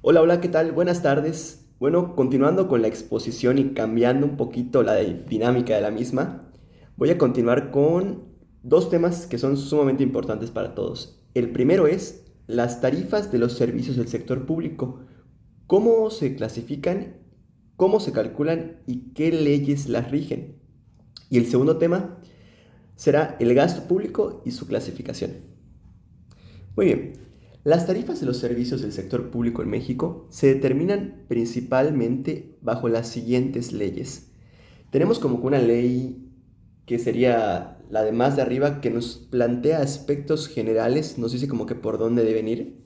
Hola, hola, ¿qué tal? Buenas tardes. Bueno, continuando con la exposición y cambiando un poquito la dinámica de la misma, voy a continuar con dos temas que son sumamente importantes para todos. El primero es las tarifas de los servicios del sector público. ¿Cómo se clasifican, cómo se calculan y qué leyes las rigen? Y el segundo tema será el gasto público y su clasificación. Muy bien. Las tarifas de los servicios del sector público en México se determinan principalmente bajo las siguientes leyes. Tenemos como que una ley que sería la de más de arriba que nos plantea aspectos generales, nos dice como que por dónde deben ir.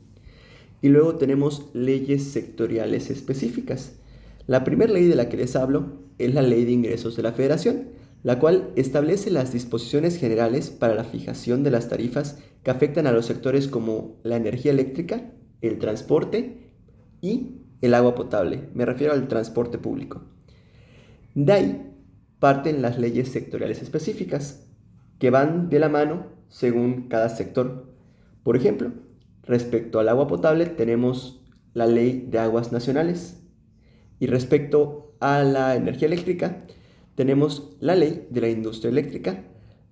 Y luego tenemos leyes sectoriales específicas. La primera ley de la que les hablo es la Ley de Ingresos de la Federación, la cual establece las disposiciones generales para la fijación de las tarifas que afectan a los sectores como la energía eléctrica, el transporte y el agua potable. Me refiero al transporte público. De ahí parten las leyes sectoriales específicas, que van de la mano según cada sector. Por ejemplo, respecto al agua potable tenemos la Ley de Aguas Nacionales y respecto a la energía eléctrica tenemos la Ley de la Industria Eléctrica,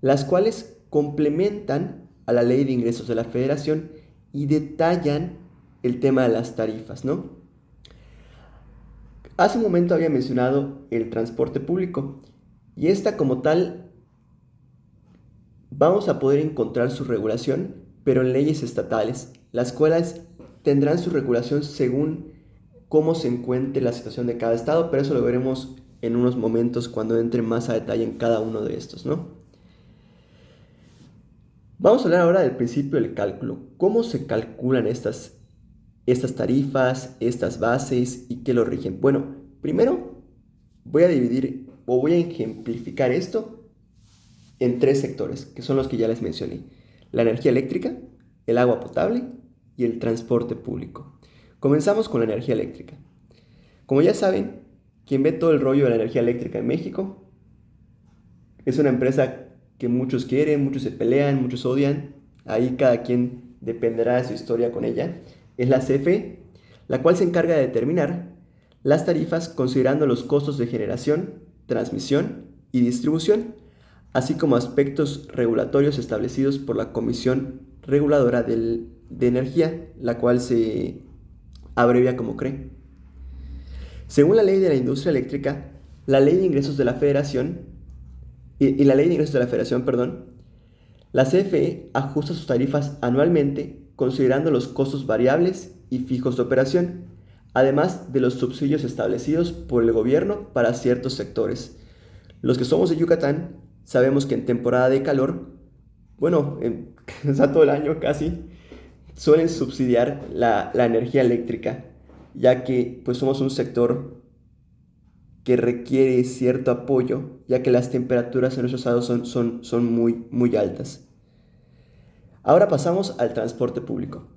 las cuales complementan a la Ley de Ingresos de la Federación y detallan el tema de las tarifas, ¿no? Hace un momento había mencionado el transporte público y esta como tal vamos a poder encontrar su regulación, pero en leyes estatales, las cuales tendrán su regulación según cómo se encuentre la situación de cada estado, pero eso lo veremos en unos momentos cuando entre más a detalle en cada uno de estos, ¿no? Vamos a hablar ahora del principio del cálculo. ¿Cómo se calculan estas tarifas, estas bases y qué lo rigen? Bueno, primero voy a dividir o voy a ejemplificar esto en tres sectores, que son los que ya les mencioné. La energía eléctrica, el agua potable y el transporte público. Comenzamos con la energía eléctrica. Como ya saben, quien ve todo el rollo de la energía eléctrica en México es una empresa que muchos quieren, muchos se pelean, muchos odian. Ahí cada quien dependerá de su historia con ella. Es la CFE, la cual se encarga de determinar las tarifas considerando los costos de generación, transmisión y distribución, así como aspectos regulatorios establecidos por la Comisión Reguladora de Energía, la cual se abrevia como CRE. Según la ley de la industria eléctrica, la ley de ingresos de la Federación y la ley de ingresos de la Federación, perdón, la CFE ajusta sus tarifas anualmente considerando los costos variables y fijos de operación, además de los subsidios establecidos por el gobierno para ciertos sectores. Los que somos de Yucatán sabemos que en temporada de calor, bueno, está todo el año casi, suelen subsidiar la energía eléctrica, ya que pues somos un sector que requiere cierto apoyo, ya que las temperaturas en nuestros estados son muy altas. Ahora pasamos al transporte público.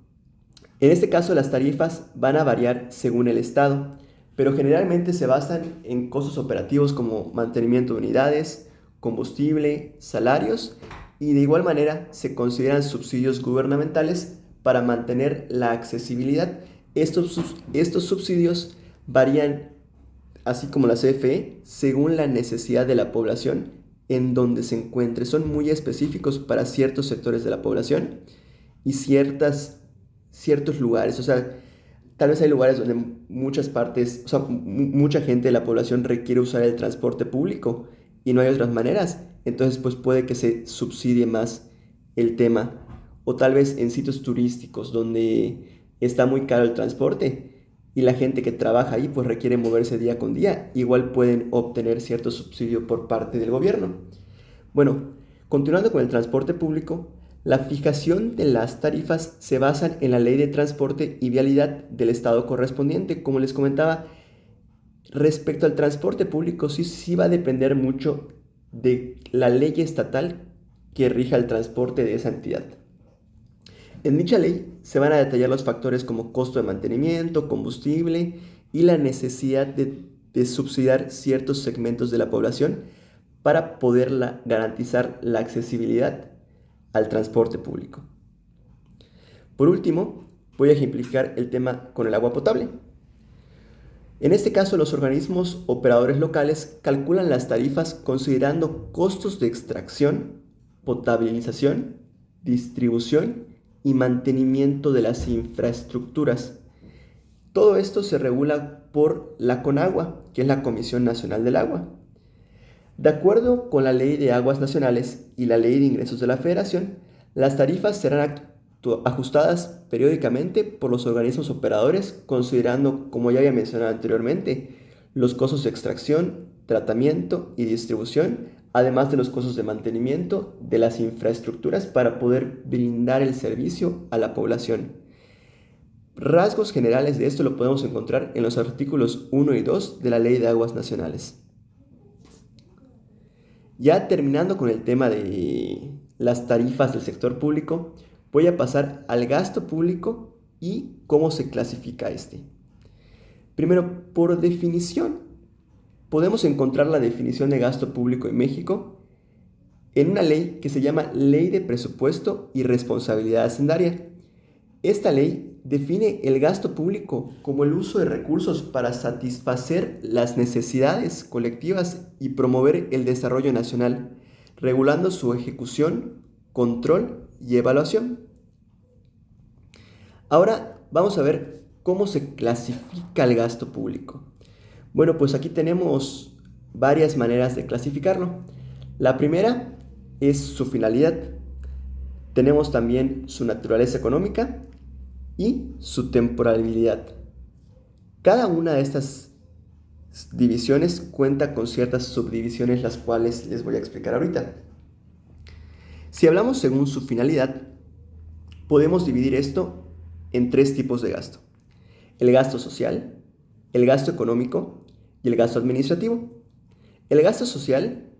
En este caso las tarifas van a variar según el estado, pero generalmente se basan en costos operativos como mantenimiento de unidades, combustible, salarios y de igual manera se consideran subsidios gubernamentales para mantener la accesibilidad. Estos subsidios varían, así como la CFE, según la necesidad de la población en donde se encuentre. Son muy específicos para ciertos sectores de la población y ciertos lugares. O sea, tal vez hay lugares donde muchas partes, o sea, mucha gente de la población requiere usar el transporte público y no hay otras maneras. Entonces, pues puede que se subsidie más el tema. O tal vez en sitios turísticos donde está muy caro el transporte y la gente que trabaja ahí pues requiere moverse día con día, igual pueden obtener cierto subsidio por parte del gobierno. Bueno, continuando con el transporte público, la fijación de las tarifas se basan en la Ley de Transporte y Vialidad del estado correspondiente. Como les comentaba, respecto al transporte público, sí va a depender mucho de la ley estatal que rija el transporte de esa entidad. En dicha ley se van a detallar los factores como costo de mantenimiento, combustible y la necesidad de subsidiar ciertos segmentos de la población para poder garantizar la accesibilidad al transporte público. Por último, Voy a ejemplificar el tema con el agua potable. En este caso, los organismos operadores locales calculan las tarifas considerando costos de extracción, potabilización, distribución y mantenimiento de las infraestructuras. Todo esto se regula por la CONAGUA, que es la Comisión Nacional del Agua. De acuerdo con la Ley de Aguas Nacionales y la Ley de Ingresos de la Federación, las tarifas serán ajustadas periódicamente por los organismos operadores, considerando, como ya había mencionado anteriormente, los costos de extracción, tratamiento y distribución, además de los costos de mantenimiento de las infraestructuras para poder brindar el servicio a la población. Rasgos generales de esto lo podemos encontrar en los artículos 1 y 2 de la Ley de Aguas Nacionales. Ya terminando con el tema de las tarifas del sector público, voy a pasar al gasto público y cómo se clasifica este. Primero, por definición, podemos encontrar la definición de gasto público en México en una ley que se llama Ley de Presupuesto y Responsabilidad Hacendaria. Esta ley define el gasto público como el uso de recursos para satisfacer las necesidades colectivas y promover el desarrollo nacional, regulando su ejecución, control y evaluación. Ahora vamos a ver cómo se clasifica el gasto público. Bueno, pues aquí tenemos varias maneras de clasificarlo. La primera es su finalidad. Tenemos también su naturaleza económica y su temporalidad. Cada una de estas divisiones cuenta con ciertas subdivisiones, las cuales les voy a explicar ahorita. Si hablamos según su finalidad, podemos dividir esto en tres tipos de gasto: el gasto social, el gasto económico y el gasto administrativo. El gasto social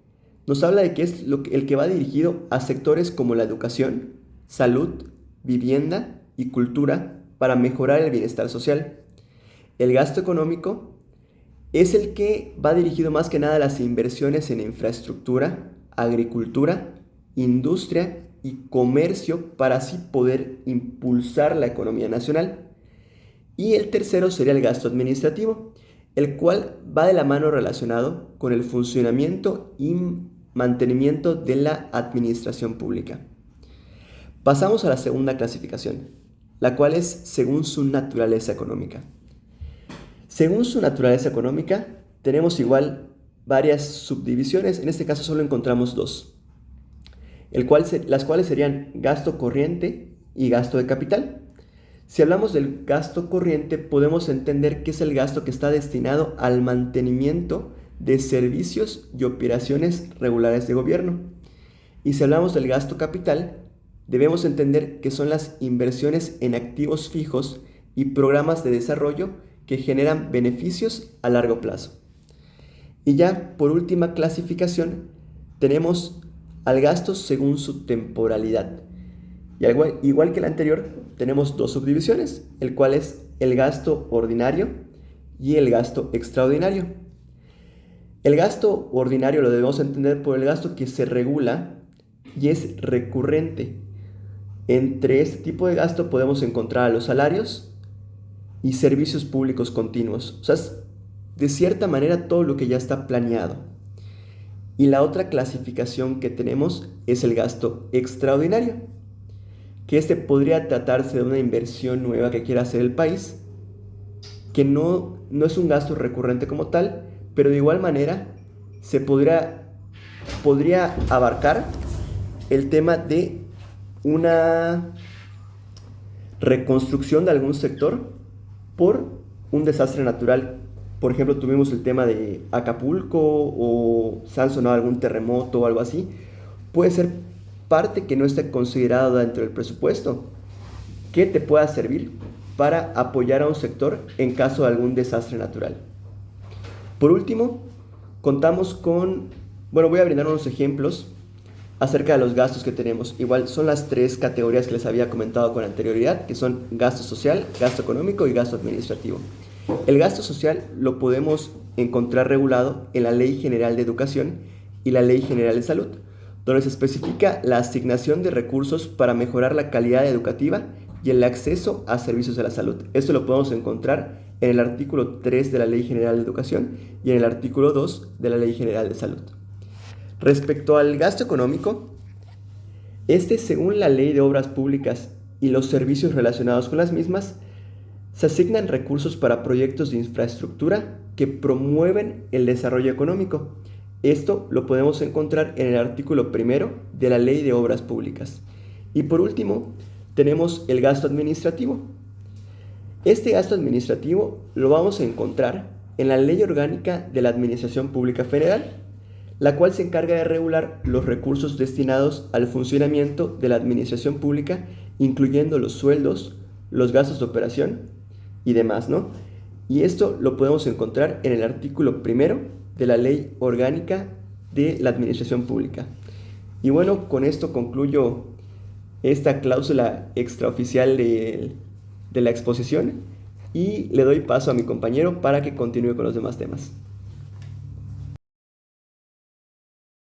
nos habla de que es el que va dirigido a sectores como la educación, salud, vivienda y cultura para mejorar el bienestar social. El gasto económico es el que va dirigido más que nada a las inversiones en infraestructura, agricultura, industria y comercio para así poder impulsar la economía nacional. Y el tercero sería el gasto administrativo, el cual va de la mano relacionado con el funcionamiento y mantenimiento de la administración pública. Pasamos a la segunda clasificación, la cual es según su naturaleza económica. Según su naturaleza económica, tenemos igual varias subdivisiones, en este caso solo encontramos dos, las cuales serían gasto corriente y gasto de capital. Si hablamos del gasto corriente, podemos entender que es el gasto que está destinado al mantenimiento de servicios y operaciones regulares de gobierno. Y si hablamos del gasto capital, debemos entender que son las inversiones en activos fijos y programas de desarrollo que generan beneficios a largo plazo. Y ya por última clasificación, tenemos al gasto según su temporalidad. Y igual que el anterior, tenemos dos subdivisiones, el cual es el gasto ordinario y el gasto extraordinario. El gasto ordinario lo debemos entender por el gasto que se regula y es recurrente. Entre este tipo de gasto podemos encontrar a los salarios y servicios públicos continuos. O sea, es de cierta manera todo lo que ya está planeado. Y la otra clasificación que tenemos es el gasto extraordinario, que podría tratarse de una inversión nueva que quiera hacer el país, que no es un gasto recurrente como tal, pero de igual manera se podría abarcar el tema de una reconstrucción de algún sector por un desastre natural. Por ejemplo, tuvimos el tema de Acapulco o se han sonado algún terremoto o algo así. Puede ser parte que no esté considerado dentro del presupuesto, que te pueda servir para apoyar a un sector en caso de algún desastre natural. Por último, contamos con, voy a brindar unos ejemplos acerca de los gastos que tenemos. Igual son las tres categorías que les había comentado con anterioridad, que son gasto social, gasto económico y gasto administrativo. El gasto social lo podemos encontrar regulado en la Ley General de Educación y la Ley General de Salud, donde se especifica la asignación de recursos para mejorar la calidad educativa y el acceso a servicios de la salud. Esto lo podemos encontrar en el artículo 3 de la Ley General de Educación y en el artículo 2 de la Ley General de Salud. Respecto al gasto económico, según la Ley de Obras Públicas y los servicios relacionados con las mismas, se asignan recursos para proyectos de infraestructura que promueven el desarrollo económico. Esto lo podemos encontrar en el artículo 1 de la Ley de Obras Públicas. Y por último, tenemos el gasto administrativo. Este gasto administrativo lo vamos a encontrar en la Ley Orgánica de la Administración Pública Federal, la cual se encarga de regular los recursos destinados al funcionamiento de la administración pública, incluyendo los sueldos, los gastos de operación y demás, ¿no? Y esto lo podemos encontrar en el artículo 1 de la Ley Orgánica de la Administración Pública. Y bueno, con esto concluyo esta cláusula extraoficial de la exposición y le doy paso a mi compañero para que continúe con los demás temas.